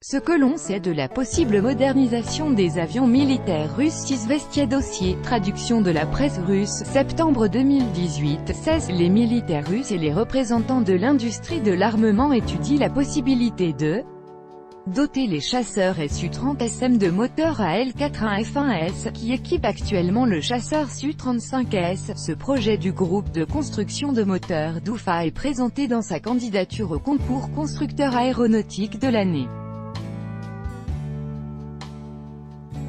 Ce que l'on sait de la possible modernisation des avions militaires russes. Izvestia dossier, traduction de la presse russe, septembre 2018, 16. Les militaires russes et les représentants de l'industrie de l'armement étudient la possibilité de doter les chasseurs Su-30SM de moteurs AL-4-1F1S, qui équipent actuellement le chasseur Su-35S. Ce projet du groupe de construction de moteurs d'UFA est présenté dans sa candidature au concours constructeur aéronautique de l'année.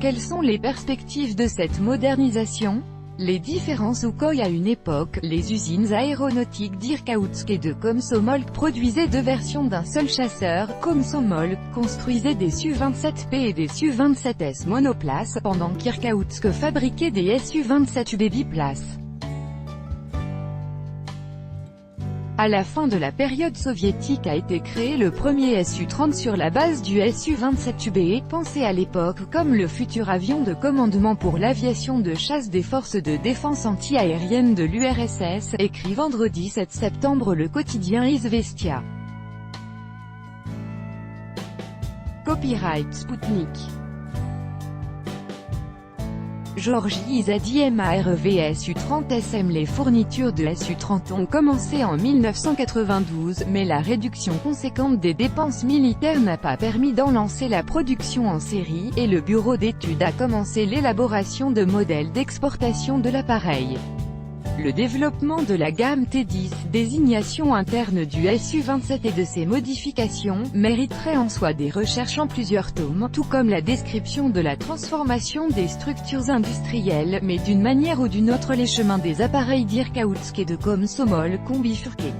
Quelles sont les perspectives de cette modernisation? Les différents Sukhoi à une époque, les usines aéronautiques d'Irkoutsk et de Komsomolsk produisaient deux versions d'un seul chasseur. Komsomolsk construisait des Su-27P et des Su-27S monoplaces, pendant qu'Irkoutsk fabriquait des Su-27UB biplaces. À la fin de la période soviétique a été créé le premier Su-30 sur la base du Su-27UB, pensé à l'époque comme le futur avion de commandement pour l'aviation de chasse des forces de défense anti-aérienne de l'URSS, écrit vendredi 7 septembre le quotidien Izvestia. Copyright Sputnik. Georgie Izadi MARV Su-30SM. Les fournitures de Su-30 ont commencé en 1992, mais la réduction conséquente des dépenses militaires n'a pas permis d'en lancer la production en série, et le bureau d'études a commencé l'élaboration de modèles d'exportation de l'appareil. Le développement de la gamme T10, désignation interne du Su-27 et de ses modifications, mériterait en soi des recherches en plusieurs tomes, tout comme la description de la transformation des structures industrielles, mais d'une manière ou d'une autre les chemins des appareils d'Irkoutsk et de Komsomolsk ont bifurqué.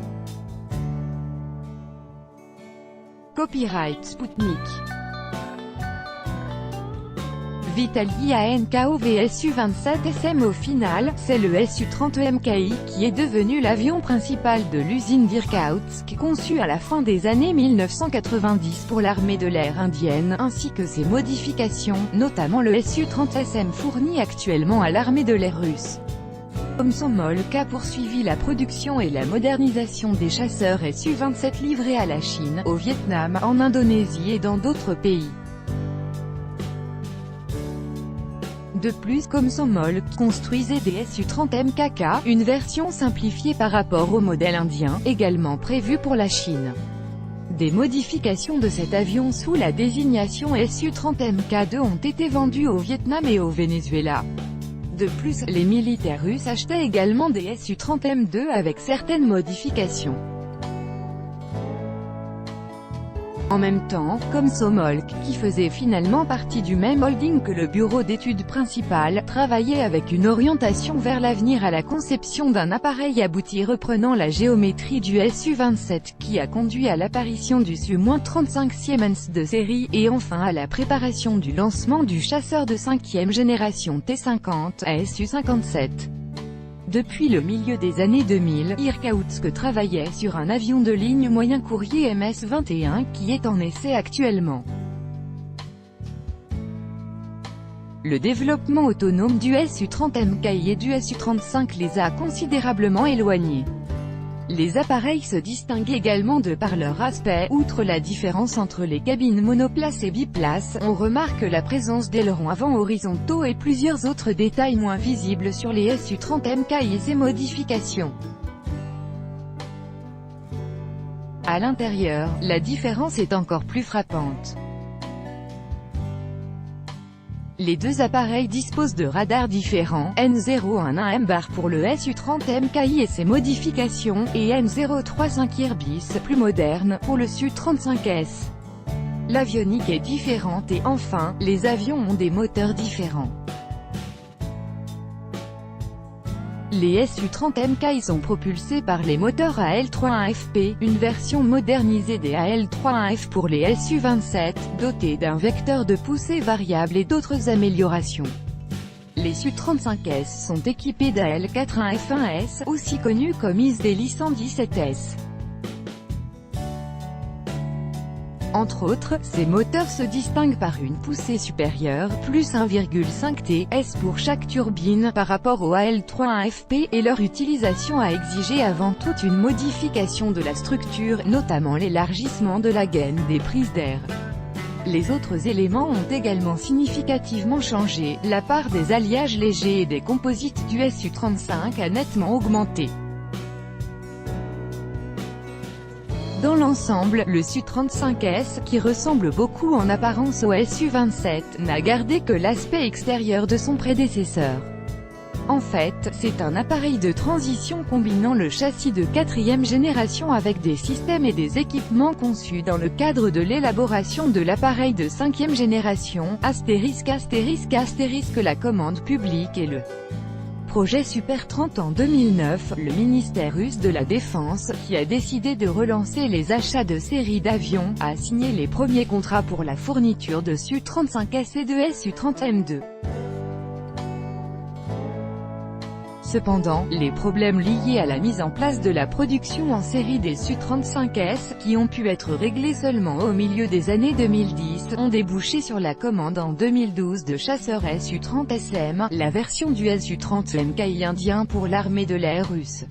Copyright Sputnik. Vitali ANKO Su-27SM. Au final, c'est le Su-30 MKI qui est devenu l'avion principal de l'usine d'Irkoutsk, conçu à la fin des années 1990 pour l'armée de l'air indienne, ainsi que ses modifications, notamment le Su-30SM fourni actuellement à l'armée de l'air russe. Komsomolsk a poursuivi la production et la modernisation des chasseurs Su-27 livrés à la Chine, au Vietnam, en Indonésie et dans d'autres pays. De plus, Komsomolsk construisait des Su-30 MKK, une version simplifiée par rapport au modèle indien, également prévu pour la Chine. Des modifications de cet avion sous la désignation Su-30 MK2 ont été vendues au Vietnam et au Venezuela. De plus, les militaires russes achetaient également des Su-30 M2 avec certaines modifications. En même temps, Komsomolsk, qui faisait finalement partie du même holding que le bureau d'études principal, travaillait avec une orientation vers l'avenir à la conception d'un appareil abouti reprenant la géométrie du Su-27, qui a conduit à l'apparition du Su-35 Siemens de série, et enfin à la préparation du lancement du chasseur de 5e génération T-50, Su-57. Depuis le milieu des années 2000, Irkoutsk travaillait sur un avion de ligne moyen courrier MS-21 qui est en essai actuellement. Le développement autonome du Su-30 MKI et du Su-35 les a considérablement éloignés. Les appareils se distinguent également de par leur aspect. Outre la différence entre les cabines monoplaces et biplaces, on remarque la présence d'ailerons avant horizontaux et plusieurs autres détails moins visibles sur les Su-30 MKI et ses modifications. À l'intérieur, la différence est encore plus frappante. Les deux appareils disposent de radars différents, N011 MBAR pour le Su-30 MKI et ses modifications, et N035 Irbis, plus moderne, pour le Su-35S. L'avionique est différente et, enfin, les avions ont des moteurs différents. Les Su-30 MKI sont propulsés par les moteurs AL-31FP, une version modernisée des AL-31F pour les Su-27, dotée d'un vecteur de poussée variable et d'autres améliorations. Les Su-35S sont équipés d'AL-41F1S, aussi connu comme ISDELI 117S. Entre autres, ces moteurs se distinguent par une poussée supérieure, plus 1,5 ts pour chaque turbine, par rapport au AL-31FP, et leur utilisation a exigé avant tout une modification de la structure, notamment l'élargissement de la gaine des prises d'air. Les autres éléments ont également significativement changé, la part des alliages légers et des composites du Su-35 a nettement augmenté. Dans l'ensemble, le Su-35S, qui ressemble beaucoup en apparence au Su-27, n'a gardé que l'aspect extérieur de son prédécesseur. En fait, c'est un appareil de transition combinant le châssis de 4e génération avec des systèmes et des équipements conçus dans le cadre de l'élaboration de l'appareil de 5e génération, ******, la commande publique et le projet Super 30 en 2009, le ministère russe de la Défense, qui a décidé de relancer les achats de série d'avions, a signé les premiers contrats pour la fourniture de Su-35S et de Su-30M2. Cependant, les problèmes liés à la mise en place de la production en série des Su-35S, qui ont pu être réglés seulement au milieu des années 2010, ont débouché sur la commande en 2012 de chasseurs Su-30SM, la version du Su-30MKI indien pour l'armée de l'air russe.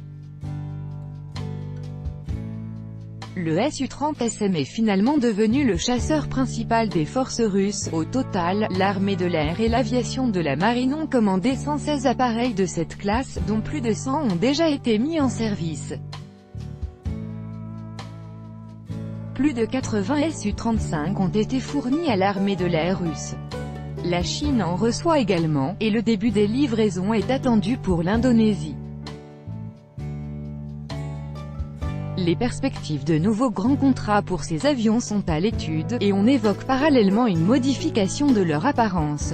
Le Su-30SM est finalement devenu le chasseur principal des forces russes. Au total, l'armée de l'air et l'aviation de la marine ont commandé 116 appareils de cette classe, dont plus de 100 ont déjà été mis en service. Plus de 80 Su-35 ont été fournis à l'armée de l'air russe. La Chine en reçoit également, et le début des livraisons est attendu pour l'Indonésie. Les perspectives de nouveaux grands contrats pour ces avions sont à l'étude, et on évoque parallèlement une modification de leur apparence.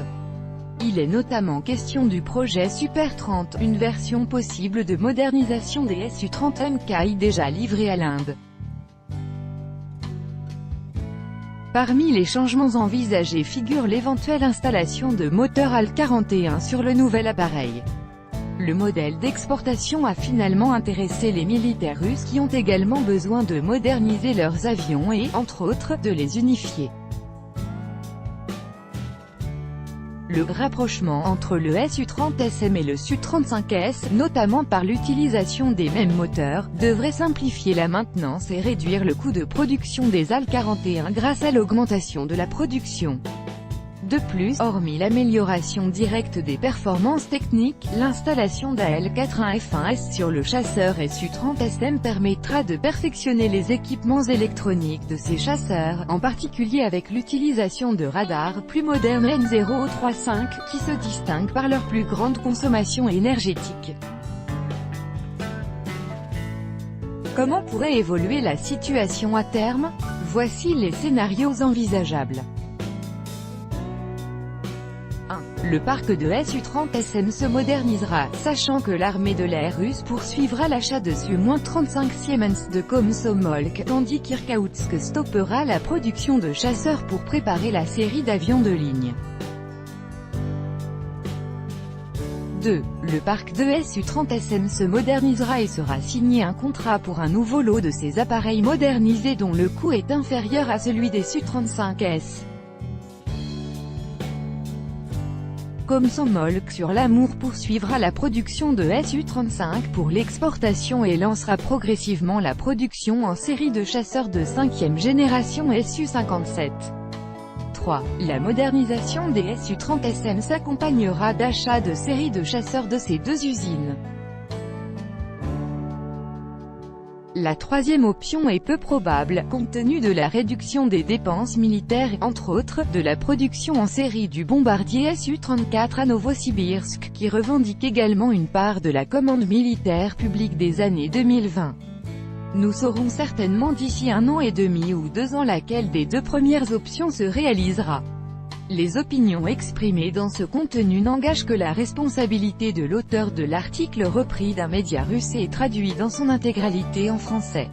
Il est notamment question du projet Super 30, une version possible de modernisation des Su-30MKI déjà livrés à l'Inde. Parmi les changements envisagés figure l'éventuelle installation de moteurs AL-41 sur le nouvel appareil. Le modèle d'exportation a finalement intéressé les militaires russes qui ont également besoin de moderniser leurs avions et, entre autres, de les unifier. Le rapprochement entre le Su-30SM et le Su-35S, notamment par l'utilisation des mêmes moteurs, devrait simplifier la maintenance et réduire le coût de production des AL-41 grâce à l'augmentation de la production. De plus, hormis l'amélioration directe des performances techniques, l'installation d'AL-41F1S sur le chasseur Su-30SM permettra de perfectionner les équipements électroniques de ces chasseurs, en particulier avec l'utilisation de radars plus modernes N035, qui se distinguent par leur plus grande consommation énergétique. Comment pourrait évoluer la situation à terme? Voici les scénarios envisageables. 1. Le parc de Su-30SM se modernisera, sachant que l'armée de l'air russe poursuivra l'achat de Su-35 Siemens de Komsomolsk, tandis qu'Irkoutsk stoppera la production de chasseurs pour préparer la série d'avions de ligne. 2. Le parc de Su-30SM se modernisera et sera signé un contrat pour un nouveau lot de ces appareils modernisés dont le coût est inférieur à celui des Su-35S. Komsomolsk sur l'Amour poursuivra la production de Su-35 pour l'exportation et lancera progressivement la production en série de chasseurs de 5e génération Su-57. 3. La modernisation des Su-30SM s'accompagnera d'achats de séries de chasseurs de ces deux usines. La troisième option est peu probable, compte tenu de la réduction des dépenses militaires et, entre autres, de la production en série du bombardier Su-34 à Novosibirsk, qui revendique également une part de la commande militaire publique des années 2020. Nous saurons certainement d'ici 1 an et demi ou 2 ans laquelle des deux premières options se réalisera. Les opinions exprimées dans ce contenu n'engagent que la responsabilité de l'auteur de l'article repris d'un média russe et traduit dans son intégralité en français.